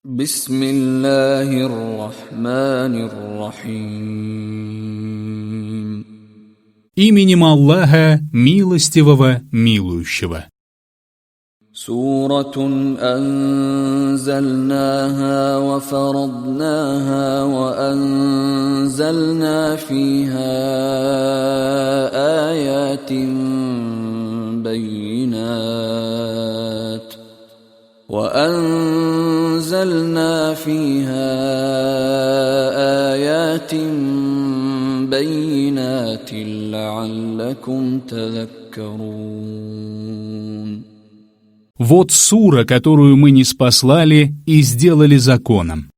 بسم الله الرحمن الرحيم. Именем Аллаха, милостивого, милующего. سورة أنزلناها وفرضناها وأنزلنا فيها آيات بينات لعلكم تذكرون. Вот сура, которую мы ниспослали и сделали законом.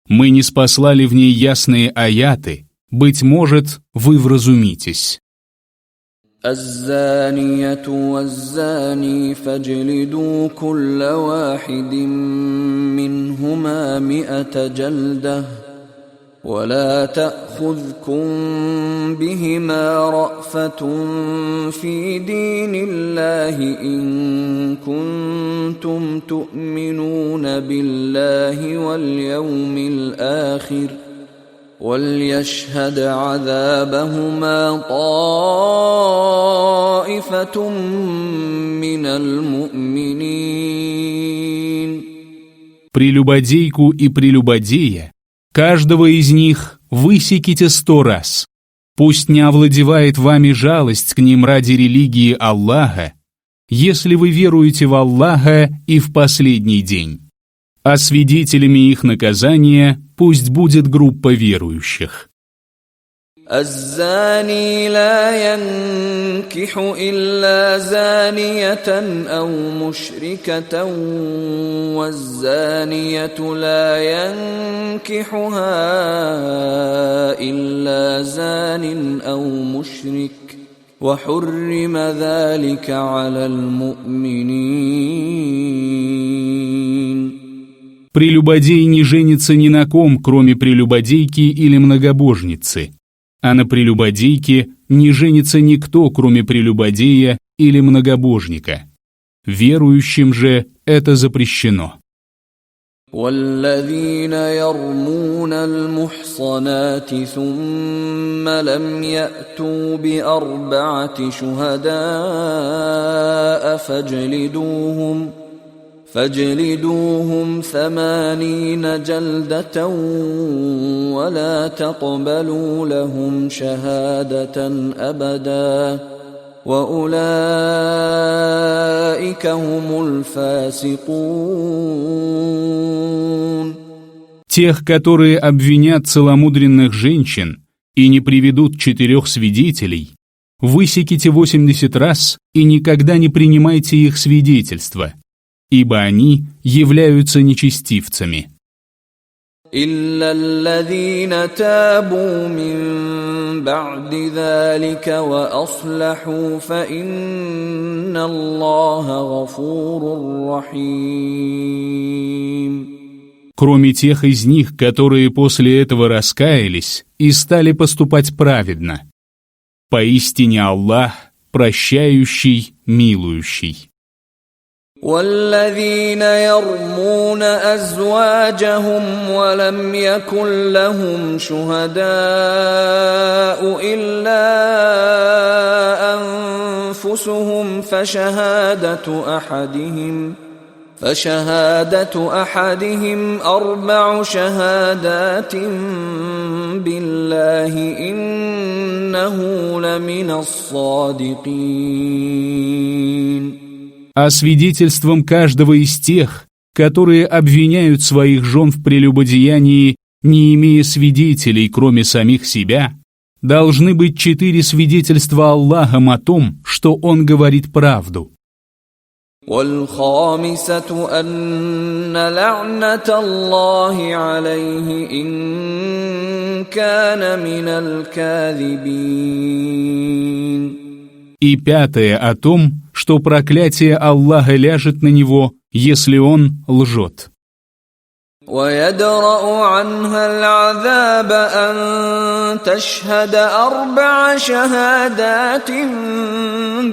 Мы ниспослали в ней ясные аяты, быть может, вы вразумитесь. الزانية والزاني فاجلدوا كل واحد منهما 100 جلدة ولا تأخذكم بهما رأفة في دين الله إن كنتم تؤمنون بالله واليوم الآخر وليشهد عذابهما طائفة من المؤمنين. Прелюбодейку и прелюбодея, каждого из них высеките 100 раз. Пусть не овладевает вами жалость к ним ради религии Аллаха, если вы веруете в Аллаха и в последний день. А свидетелями их наказания пусть будет группа верующих. الزاني لا ينكح إلا زانية أو مشركة والزانية لا ينكحها إلا زان أو مشرك وحرم ذلك على المؤمنين. Прелюбодей не женится ни на ком, кроме прелюбодейки или многобожницы, а на прелюбодейке не женится никто, кроме прелюбодея или многобожника. Верующим же это запрещено. والذين يرمون المحصنات ثم لم يأتوا ب4 شهداء فاجلدوهم 80 جلدة ولا تقبلوا لهم شهادة أبدا وأولئك هم الفاسقون. Тех, которые обвинят целомудренных женщин и не приведут 4 свидетелей, высеките 80 раз и никогда не принимайте их свидетельства, ибо они являются нечестивцами. إلا الذين تابوا من بعد ذلك وأصلحوا فإن الله غفور رحيم. Кроме тех из них, которые после этого раскаялись и стали поступать праведно. Поистине Аллах прощающий, милующий. والذين يرمون أزواجهم ولم يكن لهم شهداء إلا أنفسهم فشهادة أحدهم 4 شهادات بالله إنه لمن الصادقين. А свидетельством каждого из тех, которые обвиняют своих жен в прелюбодеянии, не имея свидетелей, кроме самих себя, должны быть 4 свидетельства Аллахом о том, что Он говорит правду. والخامسة أن لعنة الله عليه إن كان من الكاذبين. И 5 о том, что проклятие Аллаха ляжет на него, если он лжет. ويدرأ عنها العذاب أن تشهد 4 شهادات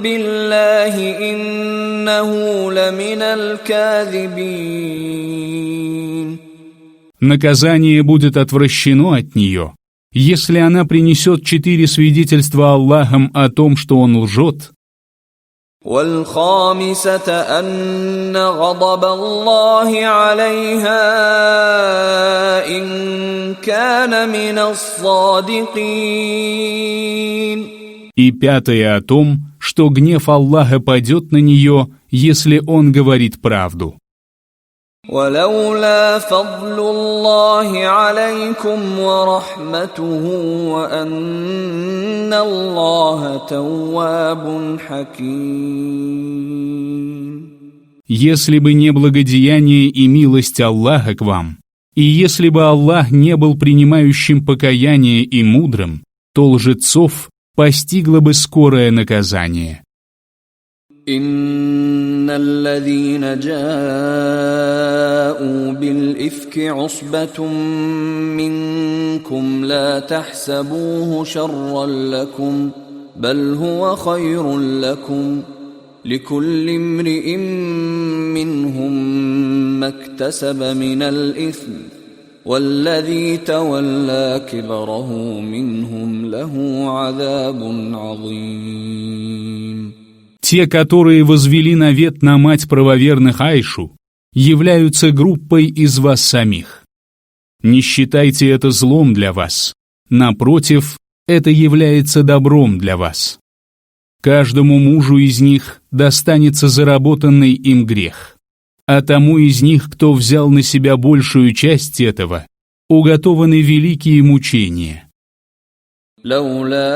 بالله إنه لمن الكاذبين. наказание будет отвращено от нее, если она принесет 4 свидетельства Аллахом о том, что он лжет. والخامسة أن غضب الله عليها إن كان من الصادقين. И 5 о том, что гнев Аллаха падет на нее, если он говорит правду. ولولا فضل الله عليكم ورحمته وأن الله تواب حكيم. Если бы не благодеяние и милость Аллаха к вам, и если бы Аллах не был принимающим покаяние и мудрым, то лжецов постигло бы скорое наказание. إن الذين جاءوا بالإفك عصبة منكم لا تحسبوه شرا لكم بل هو خير لكم لكل امرئ منهم ما اكتسب من الإثم والذي تولى كبره منهم له عذاب عظيم. Те, которые возвели навет на мать правоверных Айшу, являются группой из вас самих. Не считайте это злом для вас. Напротив, это является добром для вас. Каждому мужу из них достанется заработанный им грех. А тому из них, кто взял на себя большую часть этого, уготованы великие мучения. لولا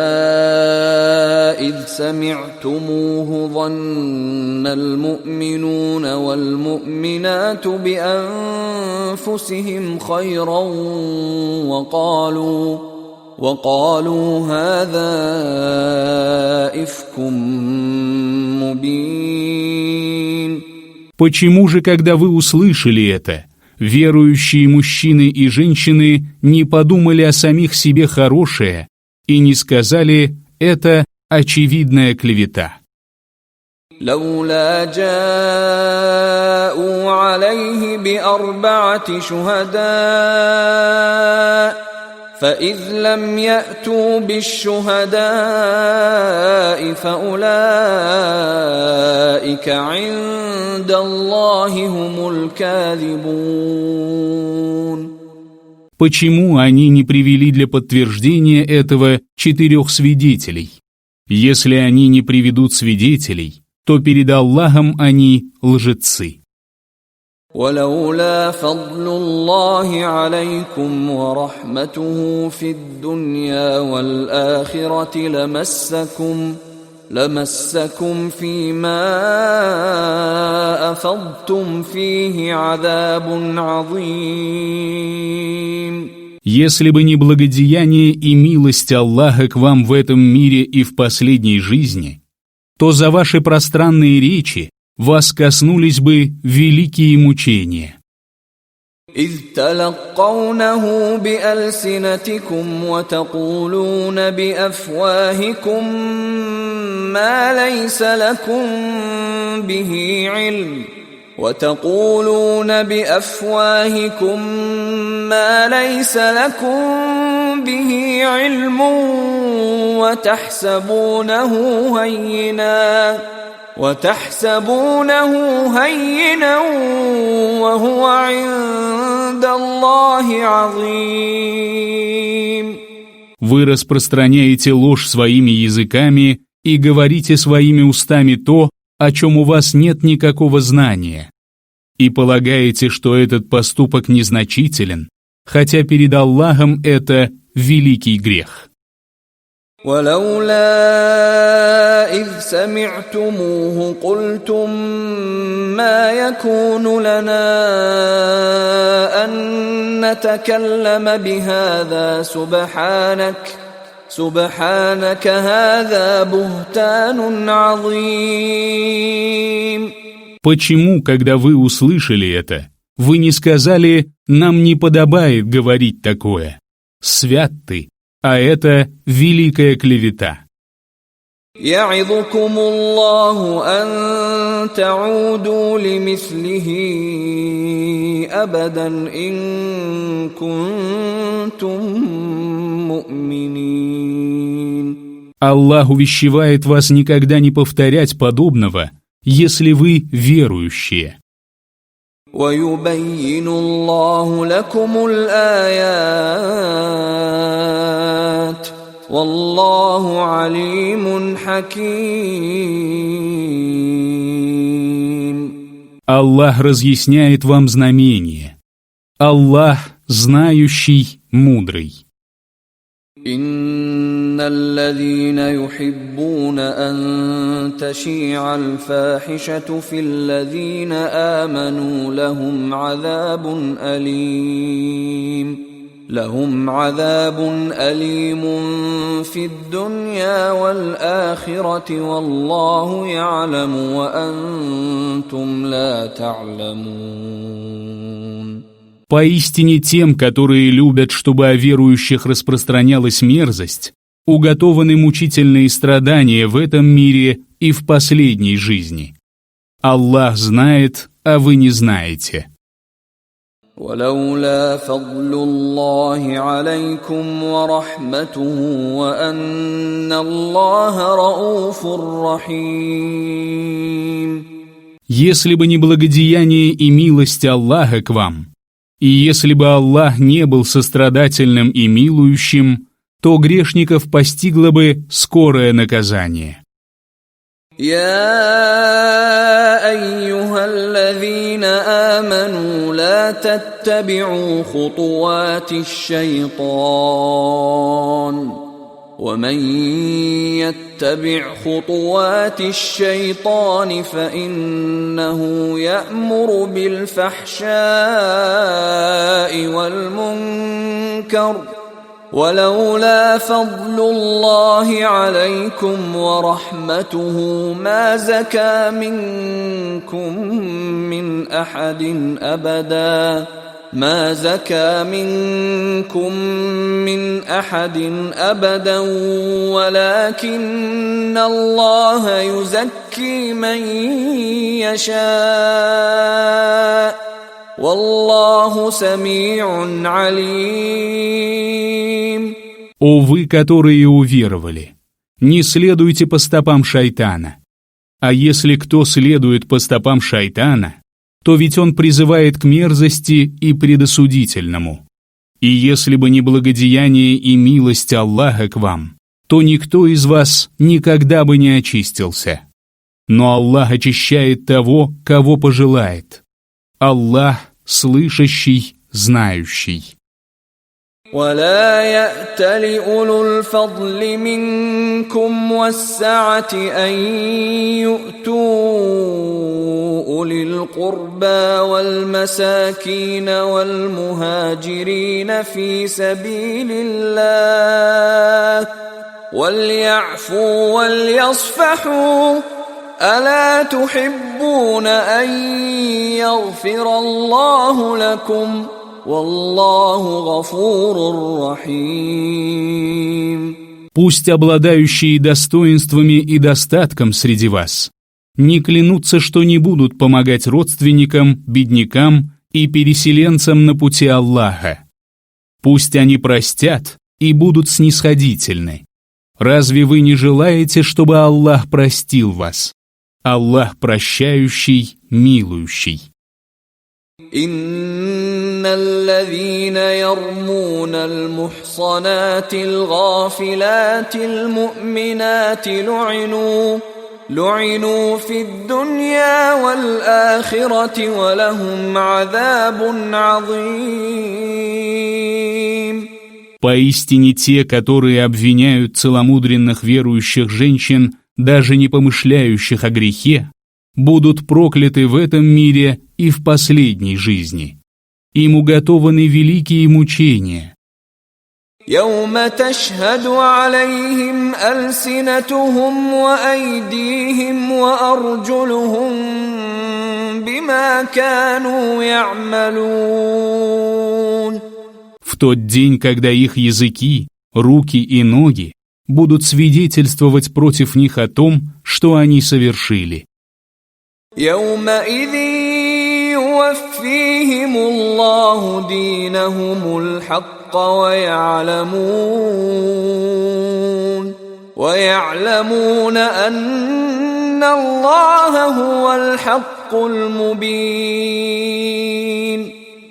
إذ سمعتموه ظن المؤمنون والمؤمنات بأنفسهم خيرا وقالوا هذا إفك مبين. Почему же, когда вы услышали это, верующие мужчины и женщины не подумали о самих себе хорошее и не сказали «это очевидная клевета»? لولا جاءوا عليه بأربعة شهداء فإذ لم يأتوا بالشهداء فأولئك عند الله هم الكاذبون. Почему они не привели для подтверждения этого 4 свидетелей? Если они не приведут свидетелей, то перед Аллахом они лжецы. ولولا فضل الله عليكم ورحمته في الدنيا والآخرة لمسكم فيما أفضتم فيه عذاب عظيم. Если бы не благодеяние и милость Аллаха к вам в этом мире и в последней жизни, то за ваши пространные речи вас коснулись бы великие мучения. إذ تلقونه بألسنتكم وتقولون بأفواهكم ما ليس لكم به علم وتحسبونه هينا وهو عند الله عظيم. Вы распространяете ложь своими языками и говорите своими устами то, о чем у вас нет никакого знания, и полагаете, что этот поступок незначителен, хотя перед Аллахом это великий грех. ولولا إذ سمعتموه قلتم ما يكون لنا أن نتكلم بهذا سبحانك هذا بهتان عظيم. Почему, когда вы услышали это, вы не сказали «нам не подобает говорить такое»? Свят ты, а это великая клевета. يعظكم الله أن تعودوا لمثله أبدا إن كنتم مؤمنين. Аллах увещевает вас никогда не повторять подобного, если вы верующие. ويبين الله لكم الآيات والله عليم حكيم. Аллах разъясняет вам знамения. Аллах знающий, мудрый. إن الذين يحبون أن تشيع الفاحشة في الذين آمنوا لهم عذاب أليم في الدنيا والآخرة والله يعلم وأنتم لا تعلمون. Поистине тем, которые любят, чтобы о верующих распространялась мерзость, уготованы мучительные страдания в этом мире и в последней жизни. Аллах знает, а вы не знаете. ولولا فضل الله عليكم ورحمته وأن الله رؤوف رحيم. Если бы не благодеяние и милость Аллаха к вам, и если бы Аллах не был сострадательным и милующим, то грешников постигло бы скорое наказание. يا أيها الذين آمنوا لا تتبعوا خطوات الشيطان ومن يتبع خطوات الشيطان فإنه يأمر بالفحشاء والمنكر ولولا فضل الله عليكم ورحمته ما زكى منكم من أحد أبدا ولكن الله يزكي من يشاء والله سميع عليم. О вы, которые уверовали, не следуйте по стопам шайтана. А если кто следует по стопам шайтана, то ведь он призывает к мерзости и предосудительному. И если бы не благодеяние и милость Аллаха к вам, то никто из вас никогда бы не очистился. Но Аллах очищает того, кого пожелает. Аллах слышащий, знающий. ولا يأتل أولو الفضل منكم والسعة أن يؤتوا أولي القربى والمساكين والمهاجرين في سبيل الله وليعفوا وليصفحوا ألا تحبون أن يغفر الله لكم والله غفور رحيم. Пусть обладающие достоинствами и достатком среди вас не клянутся, что не будут помогать родственникам, беднякам и переселенцам на пути Аллаха. Пусть они простят и будут снисходительны. Разве вы не желаете, чтобы Аллах простил вас? Аллах прощающий, милующий. إن الذين يرمون المحصنات الغافلات المؤمنات لعنوا في الدنيا والآخرة ولهم عذاب عظيم. Поистине те, которые обвиняют целомудренных верующих женщин, даже не помышляющих о грехе, будут прокляты в этом мире и в последней жизни. Им уготованы великие мучения. يوم تشهد عليهم ألسنتهم وأيديهم وأرجلهم بما كانوا يعملون. В тот день, когда их языки, руки и ноги будут свидетельствовать против них о том, что они совершили. يومئذ يوفيهم الله دينهم الحق ويعلمون أن الله هو الحق المبين.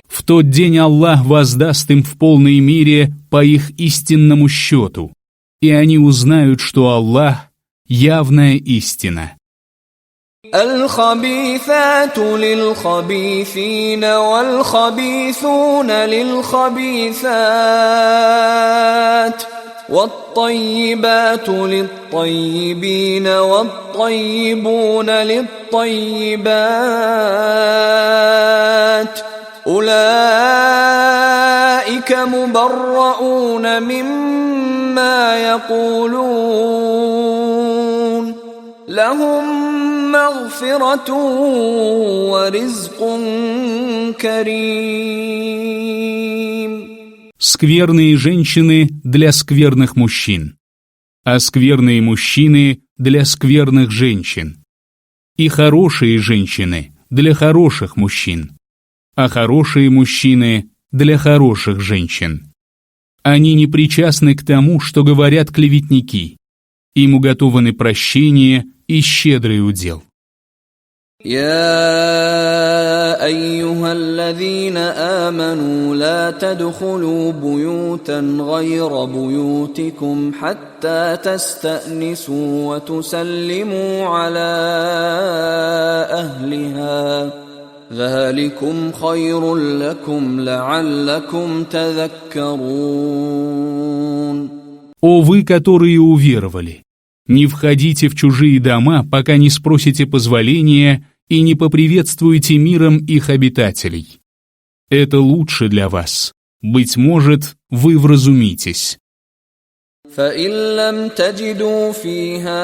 В тот день Аллах воздаст им в полной мере по их истинному счету, и они узнают, что Аллах — явная истина. الخبيثات للخبيثين والخبيثون للخبيثات والطيبات للطيبين والطيبون للطيبات أولئك مبرؤون مما يقولون لهم مغفرة ورزق كريم. Скверные женщины для скверных мужчин, а скверные мужчины для скверных женщин, и хорошие женщины для хороших мужчин, а хорошие мужчины для хороших женщин. Они не причастны к тому, что говорят клеветники. Им уготованы прощение и щедрый удел. يا أيها الذين آمنوا لا تدخلوا بيوتا غير بيوتكم حتى تستأنسوا وتسلموا على أهلها ذلكم خير لكم لعلكم تذكرون. О вы, которые уверовали! Не входите в чужие дома, пока не спросите позволения и не поприветствуете миром их обитателей. Это лучше для вас. Быть может, вы вразумитесь. فإن لم تجدوا فيها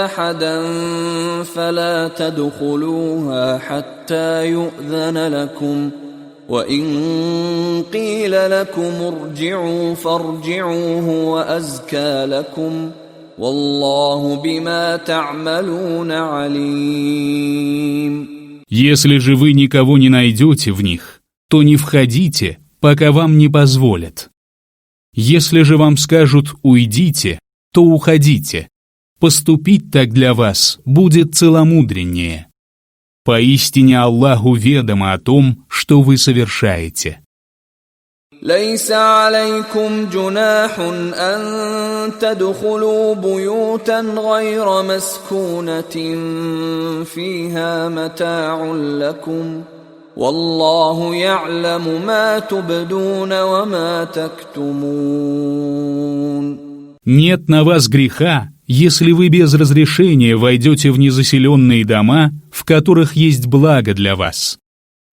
أحدا فلا تدخلوها حتى يؤذن لكم وإن قيل لكم ارجعوا فارجعوا هو أزكى لكم والله بما تعملون عليم. Если же вы никого не найдете в них, то не входите, пока вам не позволят. Если же вам скажут «уйдите», то уходите. Поступить так для вас будет целомудреннее. Поистине Аллаху ведомо о том, что вы совершаете. ليس عليكم جناح أن تدخلوا بيوتا غير مسكونة فيها متاع لكم والله يعلم ما تبدون وما تكتمون. Нет на вас греха, если вы без разрешения войдете в незаселенные дома, в которых есть благо для вас.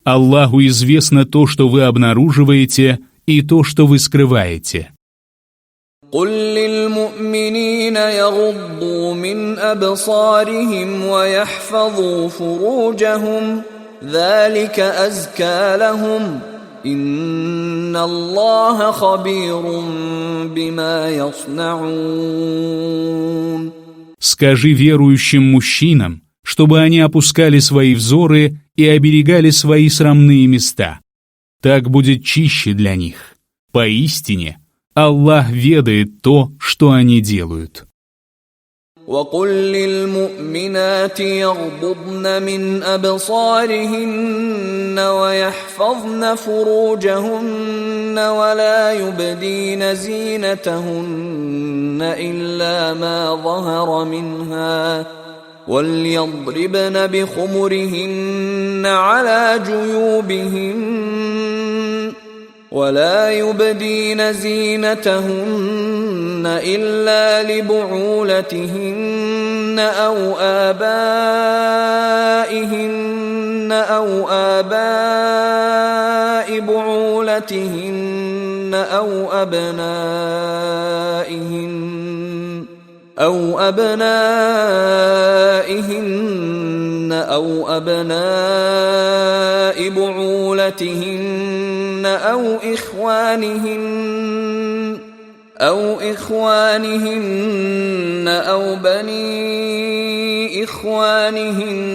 Аллаху известно то, что вы обнаруживаете, и то, что вы скрываете. قل للمؤمنين يغضوا من أبصارهم ويحفظوا فروجهم ذلك أزكى لهم إن الله خبير بما يصنعون. Скажи верующим мужчинам, чтобы они опускали свои взоры и оберегали свои срамные места. Так будет чище для них. Поистине, Аллах ведает то, что они делают. وقل للمؤمنات يغضضن من أبصارهن ويحفظن فروجهن ولا يبدين زينتهن إلا ما ظهر منها وليضربن بخمرهن على جيوبهن ولا يبدين زينتهن إلا لبعولتهن أو آباء بعولتهن أو أبنائهن أو بعولتهن أو إخوانهن أو بني إخوانهن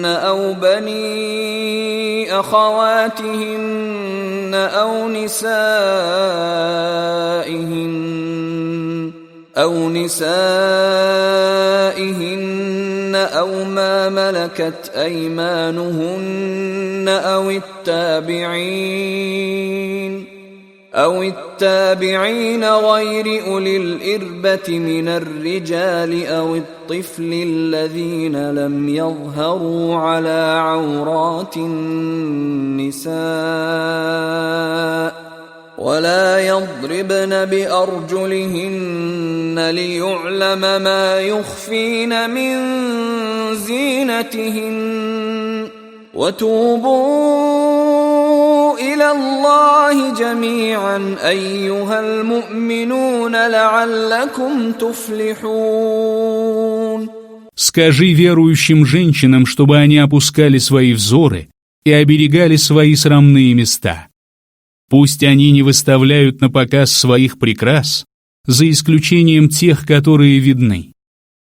أو بني أخواتهن أو نسائهن أو ما ملكت أيمانهن أو التابعين غير أولي الإربة من الرجال أو الطفل الذين لم يظهروا على عورات النساء ولا يضربن بأرجلهن ليعلم ما يخفين من زينتهن وتوبوا إلى الله جميعا أيها المؤمنون لعلكم تفلحون. Скажи верующим женщинам, чтобы они опускали свои взоры и оберегали свои срамные места. Пусть они не выставляют на показ своих прикрас, за исключением тех, которые видны.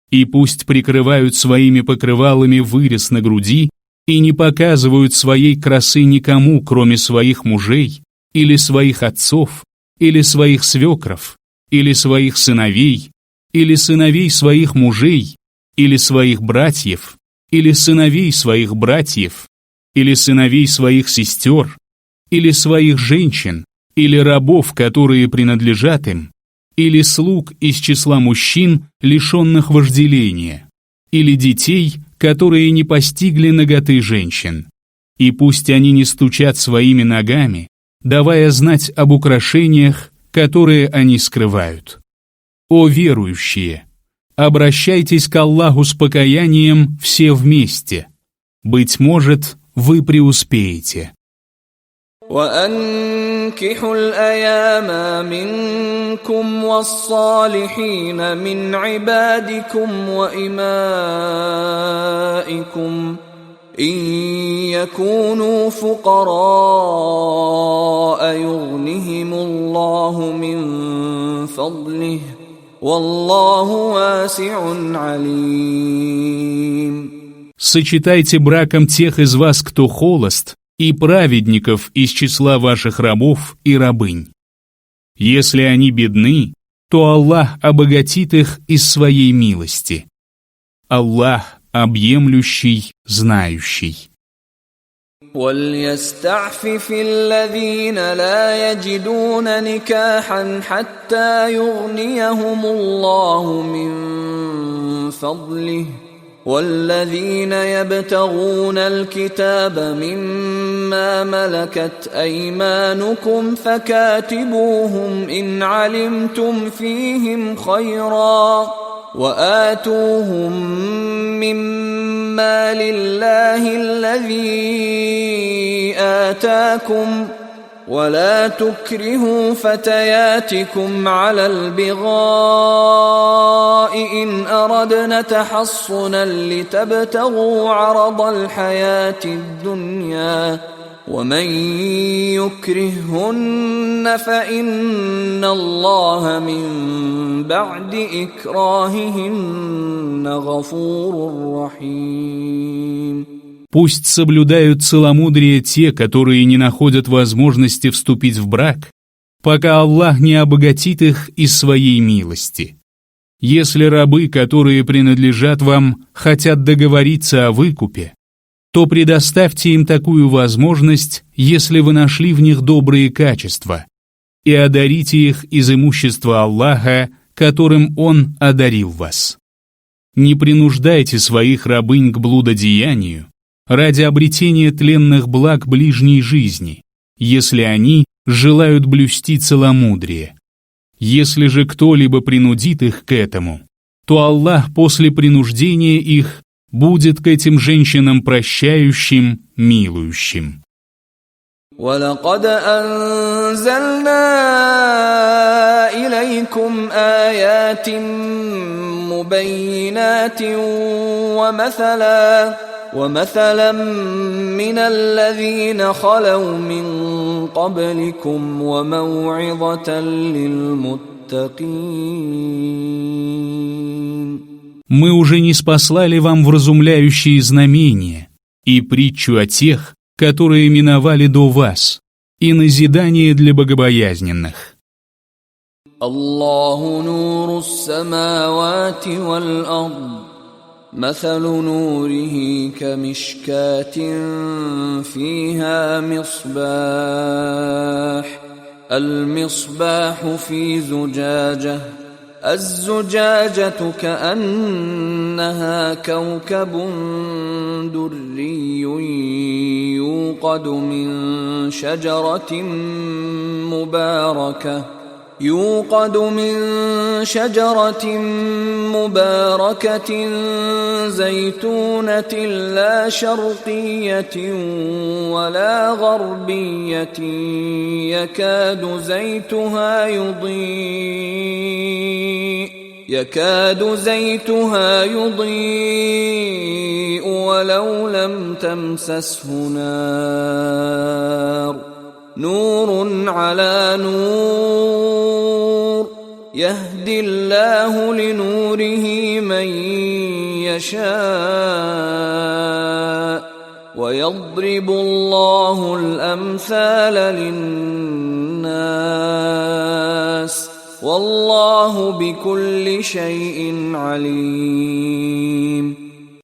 И пусть прикрывают своими покрывалами вырез на груди и не показывают своей красы никому, кроме своих мужей, или своих отцов, или своих свекров, или своих сыновей, или сыновей своих мужей, или своих братьев, или сыновей своих братьев, или сыновей своих сестер, или своих женщин, или рабов, которые принадлежат им, или слуг из числа мужчин, лишенных вожделения, или детей, которые не постигли наготы женщин. И пусть они не стучат своими ногами, давая знать об украшениях, которые они скрывают. О верующие! Обращайтесь к Аллаху с покаянием все вместе. Быть может, вы преуспеете. وأنكحوا الأيام منكم والصالحين من عبادكم وإمائكم إن يكونوا فقراء يغنهم الله من فضله والله واسع عليم. Сочетайте браком тех из вас, кто холост, и праведников из числа ваших рабов и рабынь. Если они бедны, то Аллах обогатит их из своей милости. Аллах объемлющий, знающий. وَلْيَسْتَعْفِفِ الَّذِينَ لَا يَجِدُونَ نِكَاحًا حَتَّى يُغْنِيَهُمُ اللَّهُ مِنْ فَضْلِهِ والذين يبتغون الكتاب مما ملكت أيمانكم فكاتبوهم إن علمتم فيهم خيرا وآتوهم مما لله الذي آتاكم ولا تكرهوا فتياتكم على البغاء إن أردنا تحصنا لتبتغوا عرض الحياة الدنيا ومن يكرههن فإن الله من بعد إكراههن غفور رحيم. Пусть соблюдают целомудрие те, которые не находят возможности вступить в брак, пока Аллах не обогатит их из своей милости. Если рабы, которые принадлежат вам, хотят договориться о выкупе, то предоставьте им такую возможность, если вы нашли в них добрые качества, и одарите их из имущества Аллаха, которым Он одарил вас. Не принуждайте своих рабынь к блудодеянию ради обретения тленных благ ближней жизни, если они желают блюсти целомудрие. Если же кто-либо принудит их к этому, то Аллах после принуждения их будет к этим женщинам прощающим, милующим. وَلَقَدْ أَنزَلْنَا إِلَيْكُمْ آيَاتٍ مُبَيِّنَاتٍ وَمَثَلًا مِّنَ الَّذِينَ خَلَوْا مِن قَبْلِكُمْ وَمَوْعِظَةً لِّلْمُتَّقِينَ للمتقين. Мы уже не спаслали вам вразумляющие знамения и притчу о тех, которые миновали до вас, и назидание для богобоязненных. الله نور السماوات والأرض مثل نوره كمشكاة فيها مصباح المصباح في زجاجة الزجاجة كأنها كوكب دري يوقد من شجرة مباركة زيتونة لا شرقية ولا غربية يكاد زيتها يضيء ولو لم تمسسه نار نور على نور يهدي الله لنوره من يشاء ويضرب الله الأمثال للناس والله بكل شيء عليم.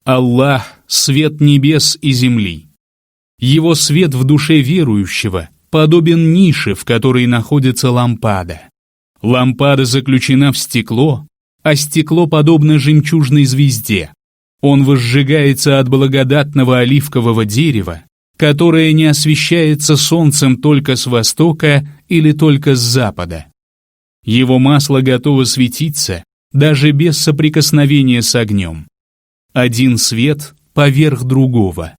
Аллах — свет небес и земли. Его свет в душе верующего подобен нише, в которой находится лампада. Лампада заключена в стекло, а стекло подобно жемчужной звезде. Он возжигается от благодатного оливкового дерева, которое не освещается солнцем только с востока или только с запада. Его масло готово светиться даже без соприкосновения с огнем. Один свет поверх другого.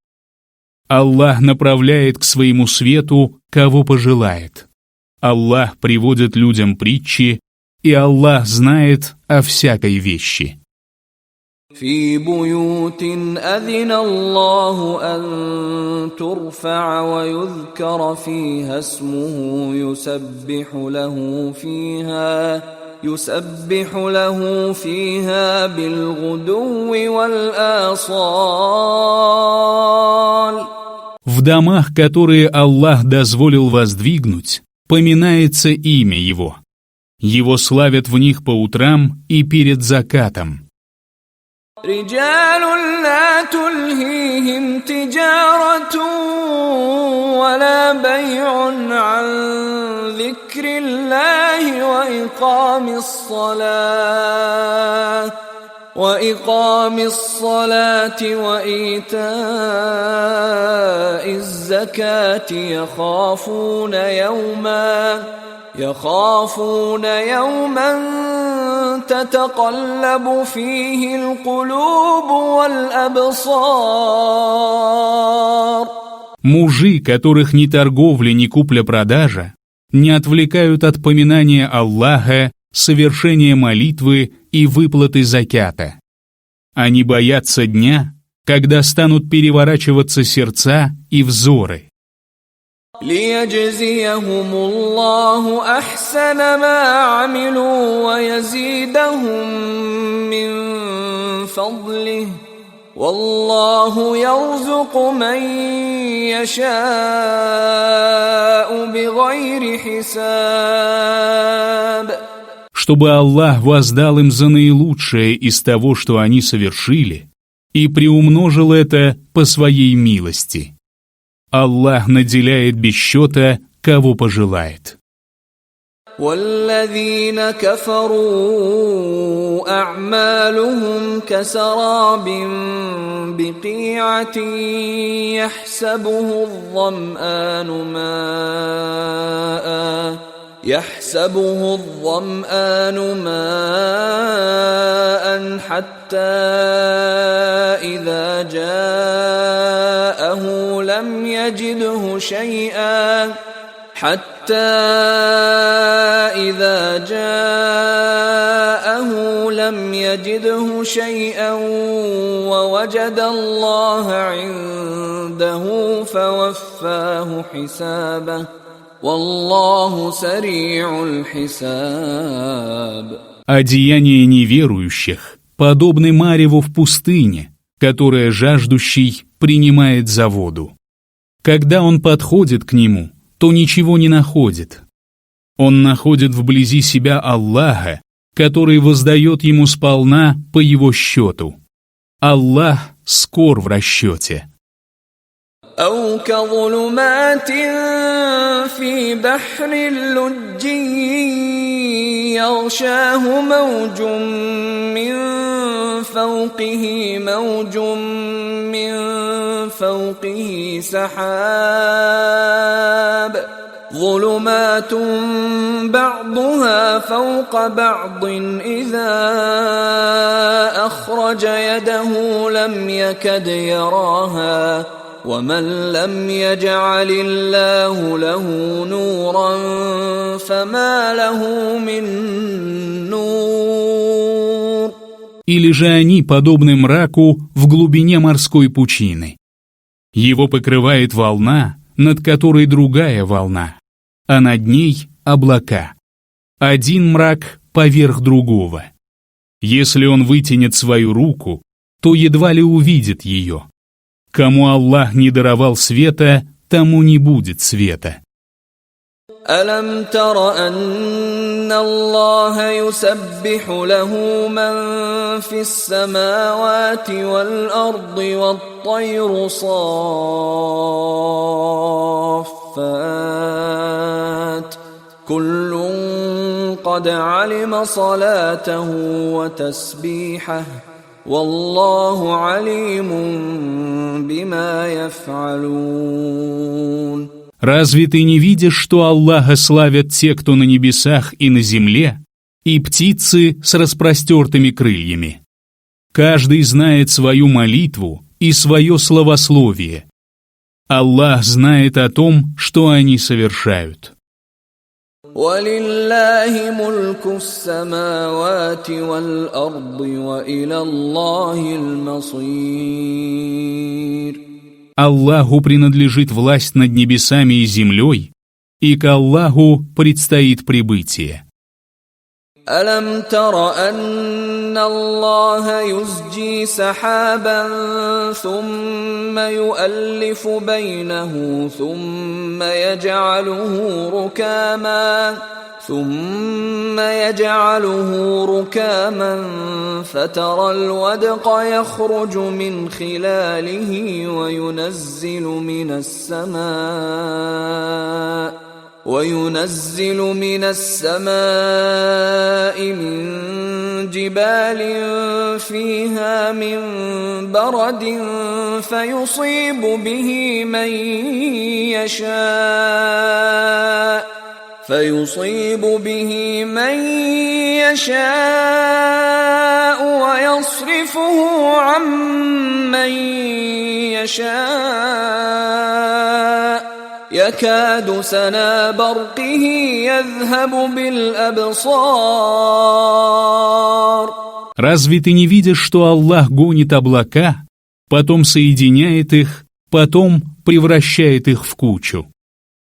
Аллах направляет к своему свету, кого пожелает. Аллах приводит людям притчи, и Аллах знает о всякой вещи. في بيوت أذن الله أن ترفع ويذكر فيها اسمه يسبح له فيها بالغدو والآصال. В домах, которые Аллах дозволил воздвигнуть, поминается имя Его. Его славят в них по утрам и перед закатом. رجال لا تلهيهم تجارة ولا بيع عن ذكر الله وإقام الصلاة وإيتاء الزكاة يخافون يوما تتقلب فيه القلوب والأبصار. Мужи, которых ни торговля, ни купля-продажа, не отвлекают от поминания Аллаха, совершения молитвы и выплаты закята. Они боятся дня, когда станут переворачиваться сердца и взоры. ليجزيهم الله أحسن ما عملوا ويزيدهم من فضله والله يرزق من يشاء بغير حساب. Чтобы Аллах воздал им за наилучшее из того, что они совершили, и приумножил это по своей милости. Аллах наделяет без счета, кого пожелает. والذين كفروا أعمالهم كسراب بقيعة يحسبه الظمآن ماء حتى إذا جاءه لم يجده شيئا ووجد الله عنده فوفاه حسابه والله سريع الحساب. А деяния неверующих подобны мареву в пустыне, которое жаждущий принимает за воду. Когда он подходит к нему, то ничего не находит. Он находит вблизи себя Аллаха, который воздает ему сполна по его счету. Аллах скор в расчете. أو كظلمات في بحر لجي يغشاه موج من فوقه موج من فوقه سحاب ظلمات بعضها فوق بعض إذا أخرج يده لم يكد يراها ومن لم يجعل الله له نورا فما له من نور. Или же они подобны мраку в глубине морской пучины. Его покрывает волна, над которой другая волна, а над ней облака. Один мрак поверх другого. Если он вытянет свою руку, то едва ли увидит ее. Кому Аллах не даровал света, тому не будет света. ألم تر أن الله يسبح له من في السماوات والأرض والطير صافات كل قد علم صلاته وتسبيحه والله عليم بما يفعلون. Разве ты не видишь, что Аллаха славят те, кто на небесах и на земле, и птицы с распростертыми крыльями? Каждый знает свою молитву и свое словословие. Аллах знает о том, что они совершают. وَلِلَّهِ مُلْكُ السَّمَاوَاتِ وَالْأَرْضِ وَإِلَى اللَّهِ الْمَصِيرُ. Аллаху принадлежит власть над небесами и землей, и к Аллаху предстоит прибытие. ألم تر أن الله يزجي سحابا ثم يؤلف بينه ثم يجعله ركاما فترى الودق يخرج من خلاله وينزل من السماء من جبال فيها من برد فيصيب به من يشاء ويصرفه عن من يشاء يكاد سنا برقه يذهب بالأبصار. Разве ты не видишь, что Аллах гонит облака, потом соединяет их, потом превращает их в кучу?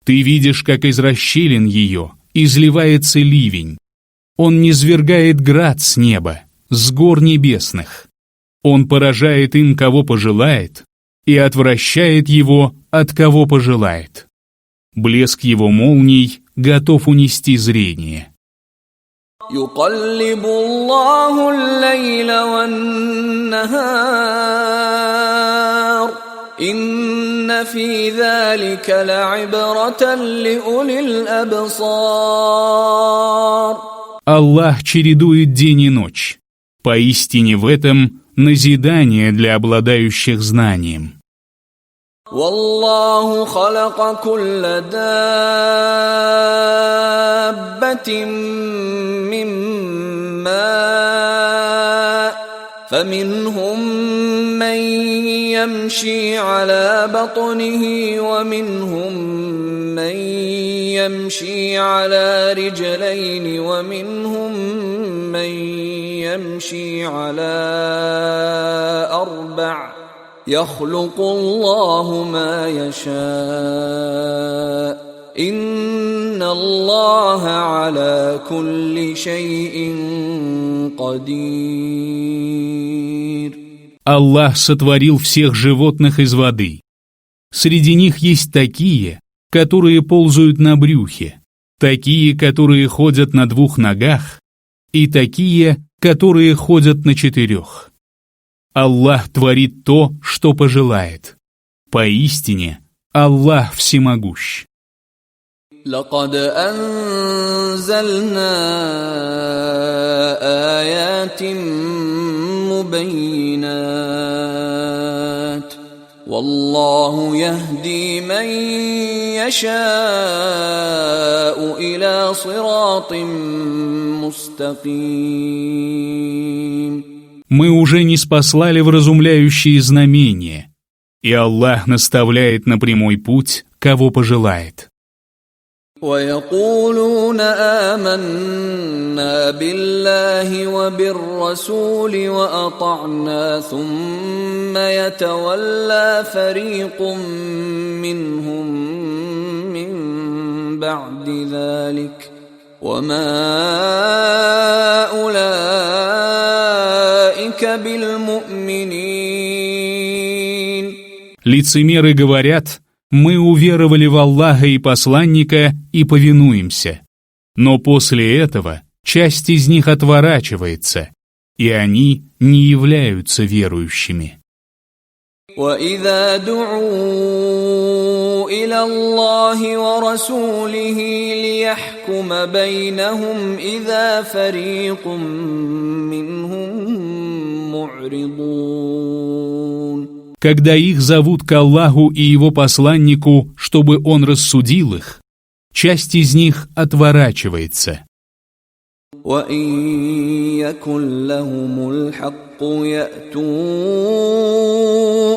Ты видишь, как из расщелин ее изливается ливень. Он низвергает град с неба, с гор небесных. Он поражает им, кого пожелает, и отвращает его, от кого пожелает. Блеск его молний готов унести зрение. يقلب الله الليل والنهار إن في ذلك لعبرة لأولي الأبصار. Аллах чередует день и ночь. Поистине в этом назидание для обладающих знанием. والله خلق كل دابة من ماء فمنهم من يمشي على بطنه ومنهم من يمشي على رجلين ومنهم من يمشي على أربع يخلق الله ما يشاء إن الله على كل شيء قدير. Аллах сотворил всех животных из воды. Среди них есть такие, которые ползают на брюхе, такие, которые ходят на 2 ногах, и такие, которые ходят на 4. Аллах творит то, что пожелает. Поистине, Аллах всемогущ. لقد أنزلنا آيات مبينات والله يهدي من يشاء إلى صراط مستقيم. Мы уже ниспослали вразумляющие знамения, и Аллах наставляет на прямой путь, кого пожелает. ويقولون آمنا بالله وبالرسول وأطعنا ثم يتولى فريق منهم من بعد ذلك وما أولئك بالمؤمنين. Лицемеры говорят: мы уверовали в Аллаха и посланника и повинуемся. Но после этого часть из них отворачивается, и они не являются верующими. وَإِذَا دُعُوا إِلَى اللَّهِ وَرَسُولِهِ لِيَحْكُمَ بَيْنَهُمْ إِذَا فَرِيقٌ مِّنْهُمْ مُعْرِضُونَ. Когда их зовут к Аллаху и Его посланнику, чтобы Он рассудил их, часть из них отворачивается. وَإِن يَكُن لَّهُمُ الْحَقُّ يَأْتُوا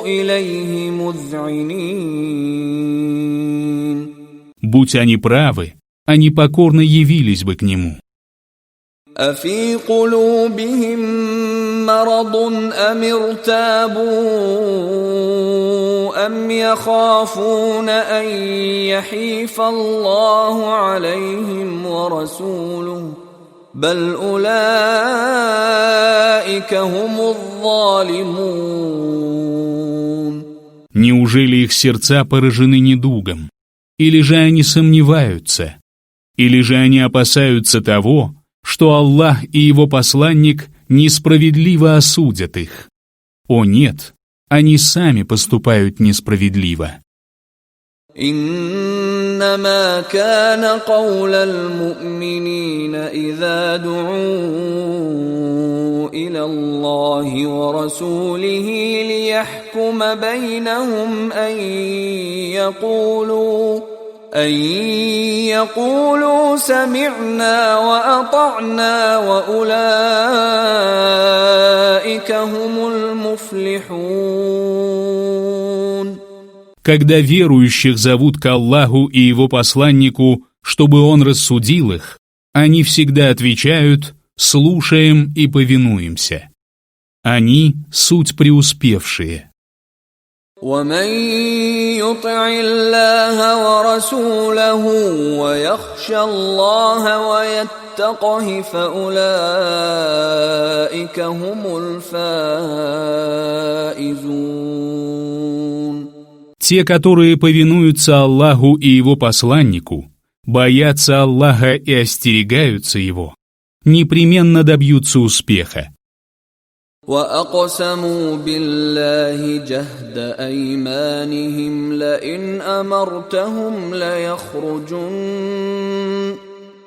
إِلَيْهِ مُذْعِنِينَ. Будь они правы, они покорно явились бы к Нему. أَفِي قُلُوبِهِم مَّرَضٌ أَمِ ارْتَابُوا أَمْ يَخَافُونَ أَن يَحِيفَ اللَّهُ عَلَيْهِمْ وَرَسُولُهُ بَلْ أُولَٰئِكَ هُمُ الظَّالِمُونَ. Неужели их сердца поражены недугом? Или же они сомневаются? Или же они опасаются того, что Аллах и Его посланник несправедливо осудят их? О нет, они сами поступают несправедливо. إنما كان قول المؤمنين إذا دعوا إلى الله ورسوله ليحكم بينهم أن يقولوا سمعنا وأطعنا وأولئك هم المفلحون. Когда верующих зовут к Аллаху и Его посланнику, чтобы Он рассудил их, они всегда отвечают: «Слушаем и повинуемся». Они — суть преуспевшие. ومن يطع الله ورسوله ويخشى الله ويتقه فأولئك هم الفائزون. Те, которые повинуются Аллаху и Его посланнику, боятся Аллаха и остерегаются Его, непременно добьются успеха. وأقسموا بالله جهد أيمانهم لئن أمرتهم ليخرجن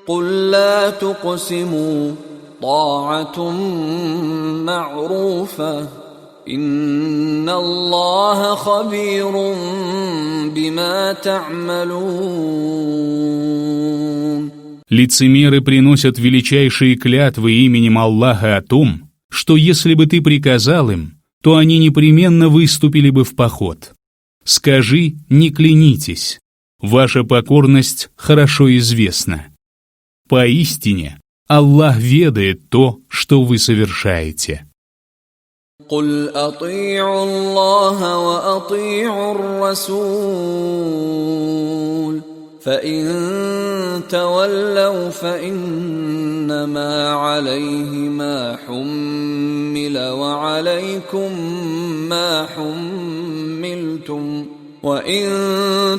قل لا تقسموا طاعة معروفة إن الله خبير بما تعملون. Лицемеры приносят величайшие клятвы именем Аллаха о том, что если бы ты приказал им, то они непременно выступили бы в поход. Скажи: не клянитесь, ваша покорность хорошо известна. Поистине, Аллах ведает то, что вы совершаете. قل أطيعوا الله وأطيعوا الرسول فإن تولوا فإنما عليه ما حمل وعليكم ما حملتم وإن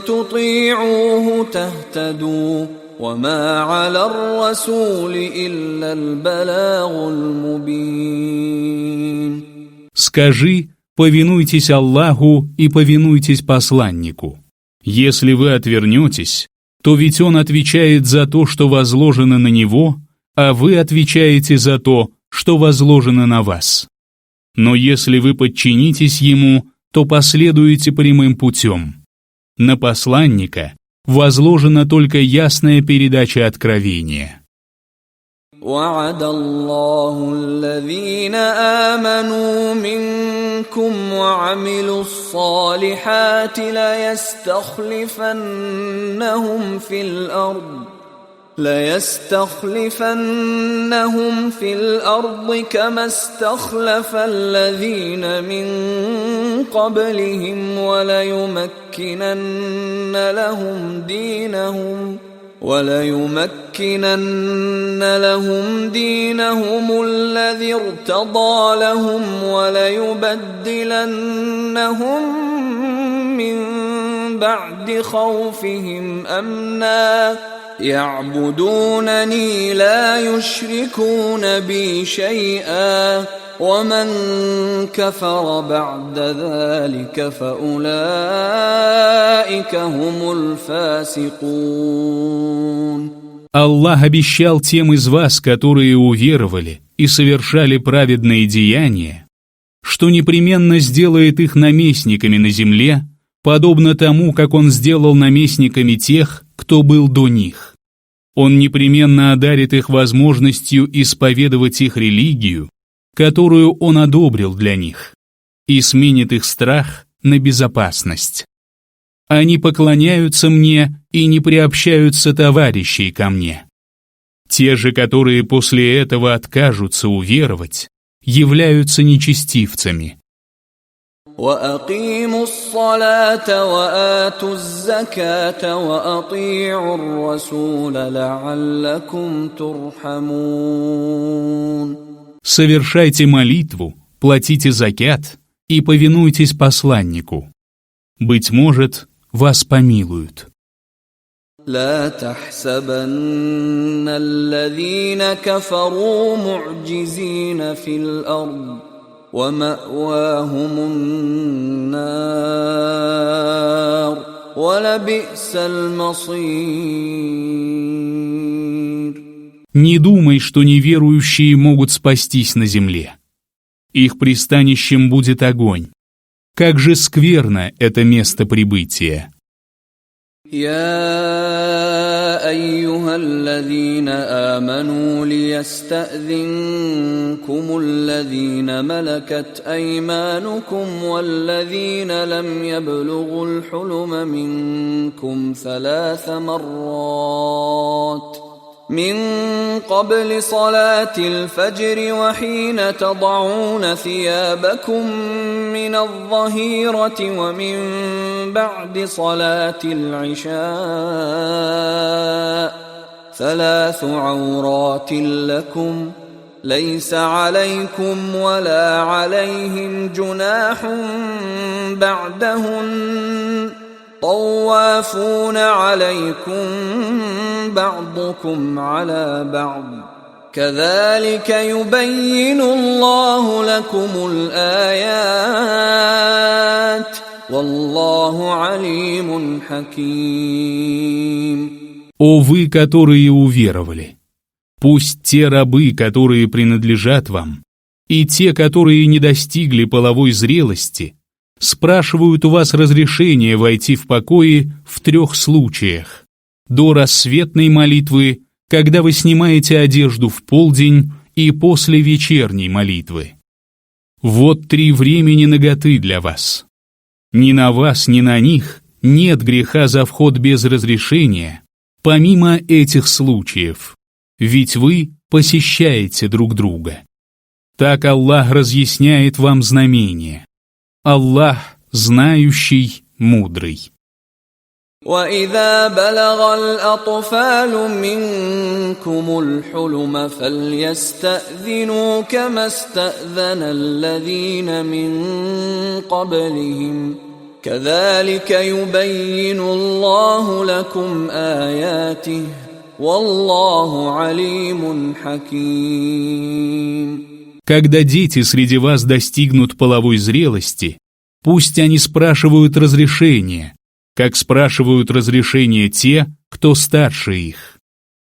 تطيعوه تهتدوا وما على الرسول إلا البلاغ المبين. Скажи, повинуйтесь Аллаху и повинуйтесь посланнику. Если вы отвернетесь, то ведь он отвечает за то, что возложено на него, а вы отвечаете за то, что возложено на вас. Но если вы подчинитесь ему, то последуете прямым путем. На посланника возложена только ясная передача откровения. وعد الله الذين آمنوا منكم وعملوا الصالحات ليستخلفنهم في الأرض كما استخلف الذين من قبلهم وليمكنن لهم دينهم الذي ارتضى لهم وليبدلنهم من بعد خوفهم أمنا يعبدونني لا يشركون بي شيئا ومن كفر بعد ذلك فأولئك هم الفاسقون. Аллах обещал тем из вас, которые уверовали и совершали праведные деяния, что непременно сделает их наместниками на земле, подобно тому, как Он сделал наместниками тех, кто был до них. Он непременно одарит их возможностью исповедовать их религию, которую Он одобрил для них, и сменит их страх на безопасность. Они поклоняются мне и не приобщаются товарищей ко мне. Те же, которые после этого откажутся уверовать, являются нечестивцами. وَأَقِيمُوا الصَّلَاةَ وَآتُوا الزَّكَاةَ وَأَطِيعُوا الرَّسُولَ لَعَلَّكُمْ تُرْحَمُونَ. Совершайте молитву, платите закят и повинуйтесь посланнику. Быть может, вас помилуют. لا تحسبن الذين كفروا معجزين في الأرض ومأواهم النار ولبئس المصير. Не думай, что неверующие могут спастись на земле. Их пристанищем будет огонь. Как же скверно это место прибытия. يا أيها الذين آمنوا ليستأذنكم الذين ملكت أيمانكم والذين لم يبلغوا الحلم منكم 3 مرات من قبل صلاة الفجر وحين تضعون ثيابكم من الظهيرة ومن بعد صلاة العشاء 3 عورات لكم ليس عليكم ولا عليهم جناح بعدهن طوافون عليكم بعضكم على بعض كذلك يبين الله لكم الآيات والله عليم حكيم. О вы, которые уверовали! Пусть те рабы, которые принадлежат вам, и те, которые не достигли половой зрелости, спрашивают у вас разрешения войти в покои в 3 случаях: до рассветной молитвы, когда вы снимаете одежду в полдень, и после вечерней молитвы. Вот 3 времени наготы для вас. Ни на вас, ни на них нет греха за вход без разрешения, помимо этих случаев, ведь вы посещаете друг друга. Так Аллах разъясняет вам знамения. Аллах знающий, мудрый. وإذا بلغ الأطفال منكم الحلم فليستأذنوا كما استأذن الذين من قبلهم كذلك يبين الله لكم آياته والله عليم حكيم. Когда дети среди вас достигнут половой зрелости, пусть они спрашивают разрешения, как спрашивают разрешение те, кто старше их.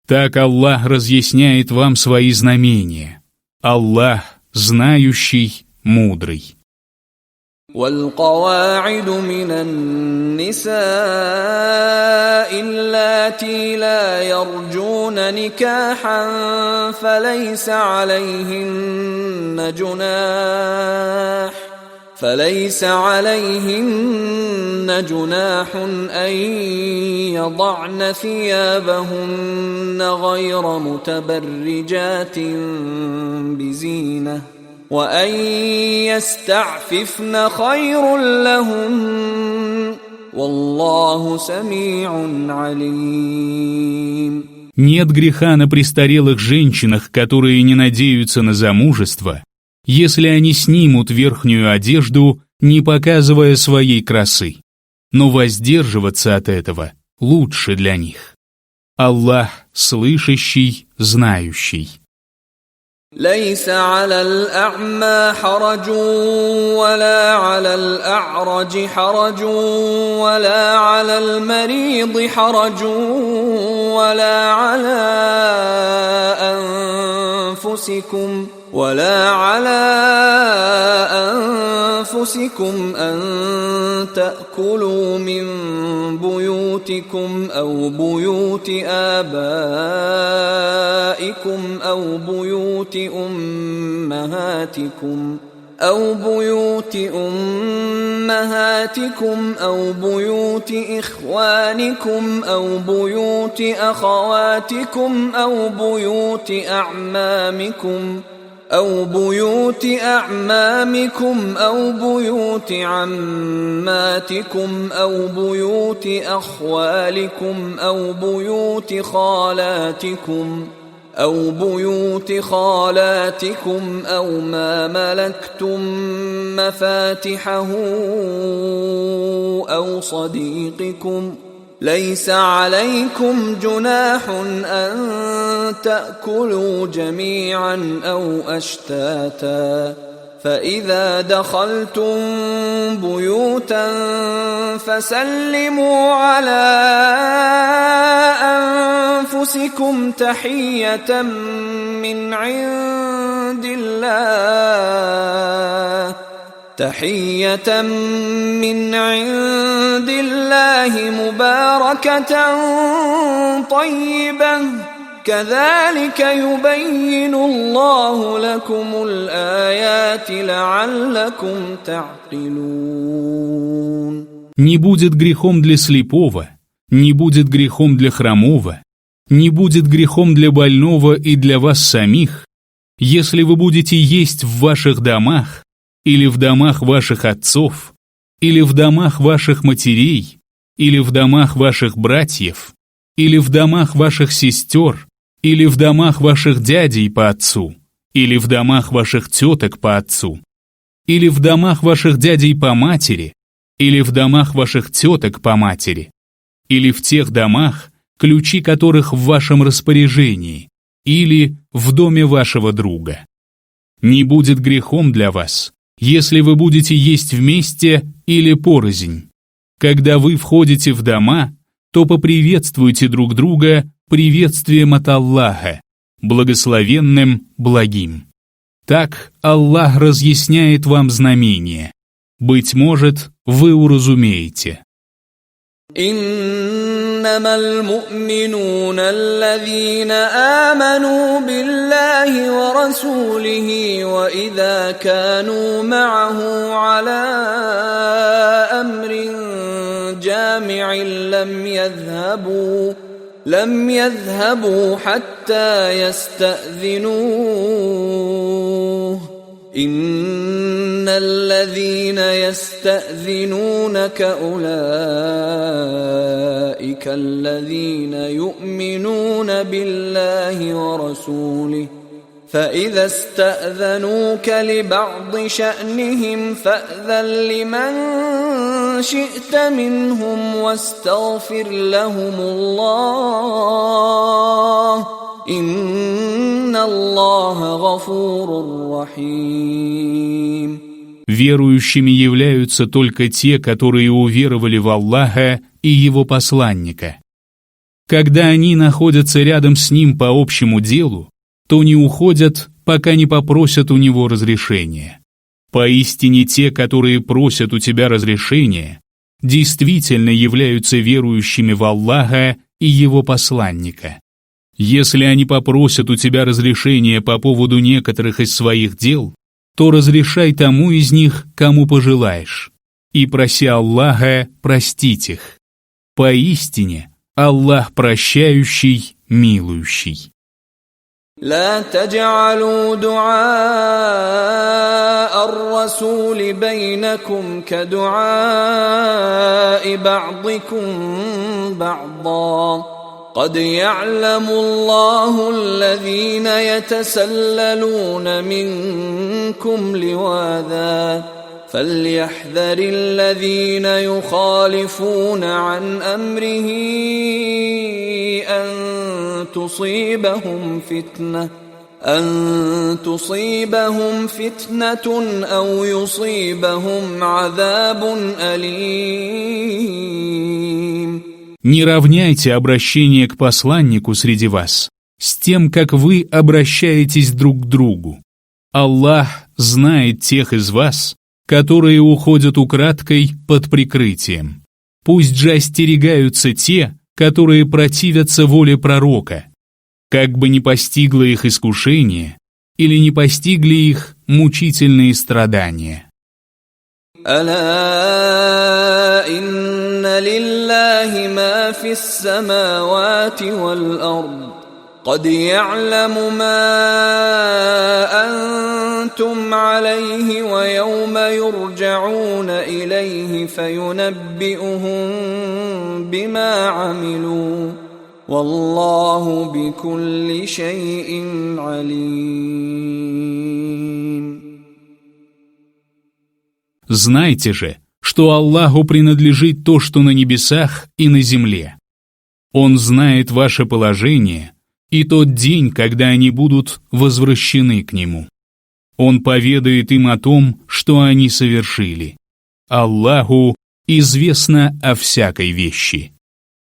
Так Аллах разъясняет вам свои знамения. Аллах знающий, мудрый. والقواعد من النساء اللاتي لا يرجون نكاحا فليس عليهن جناح أن يضعن ثيابهن غير متبرجات بزينة وأن يستعففن خير لهن والله سميع عليم. Нет греха на престарелых женщинах, которые не надеются на замужество, если они снимут верхнюю одежду, не показывая своей красы. Но воздерживаться от этого лучше для них. Аллах слышащий, знающий. ليس على الأعمى حرج ولا على الأعرج حرج ولا على المريض حرج ولا على أنفسكم أن تأكلوا من بيوتكم أو بيوت آبائكم أو بيوت أمهاتكم أو بيوت إخوانكم أو بيوت أخواتكم أو بيوت أعمامكم أو بيوت عماتكم أو بيوت أخوالكم أو بيوت خالاتكم أو ما ملكتم مفاتحه أو صديقكم ليس عليكم جناح أن تأكلوا جميعا أو أشتاتا فإذا دخلتم بيوتا فسلموا على أنفسكم تحية من عند الله مباركة طيبة كذلك يبين الله لكم الآيات لعلكم تعقلون. Не будет грехом для слепого, не будет грехом для хромого, не будет грехом для больного и для вас самих, если вы будете есть в ваших домах, или в домах ваших отцов, или в домах ваших матерей, или в домах ваших братьев, или в домах ваших сестер, или в домах ваших дядей по отцу, или в домах ваших теток по отцу, или в домах ваших дядей по матери, или в домах ваших теток по матери, или в тех домах, ключи которых в вашем распоряжении, или в доме вашего друга. Не будет грехом для вас, если вы будете есть вместе или порознь. Когда вы входите в дома, то поприветствуйте друг друга приветствием от Аллаха, благословенным, благим. Так Аллах разъясняет вам знамения. Быть может, вы уразумеете. إنما المؤمنون الذين آمنوا بالله ورسوله وإذا كانوا معه على أمر جامع لم يذهبوا حتى يستأذنوه إن الذين يستأذنونك أولئك أولئك الذين يؤمنون بالله ورسوله فإذا استأذنوك لبعض شأنهم فأذن لمن شئت منهم واستغفر لهم الله إن الله غفور رحيم. Верующими являются только те, которые уверовали в Аллаха и Его посланника. Когда они находятся рядом с Ним по общему делу, то не уходят, пока не попросят у Него разрешения. Поистине те, которые просят у тебя разрешения, действительно являются верующими в Аллаха и Его посланника. Если они попросят у тебя разрешения по поводу некоторых из своих дел, то разрешай тому из них, кому пожелаешь, и проси Аллаха простить их. Поистине, Аллах прощающий, милующий. لا تجعلوا دعاء الرسول بينكم كدعاء بعضكم بعضا قد يعلم الله الذين يتسللون منكم لواذا فليحذر الذين يخالفون عن أمره أن تصيبهم فتنة أو يصيبهم عذاب أليم. Не равняйте обращение к посланнику среди вас с тем, как вы обращаетесь друг к другу. Аллах знает тех из вас, которые уходят украдкой под прикрытием. Пусть же остерегаются те, которые противятся воле пророка, как бы не постигло их искушение или не постигли их мучительные страдания. ألا إن لله ما في السماوات والأرض قد يعلم ما أنتم عليه ويوم يرجعون إليه فينبئهم بما عملوا والله بكل شيء عليم. Знайте же, что Аллаху принадлежит то, что на небесах и на земле. Он знает ваше положение и тот день, когда они будут возвращены к Нему. Он поведает им о том, что они совершили. Аллаху известно о всякой вещи.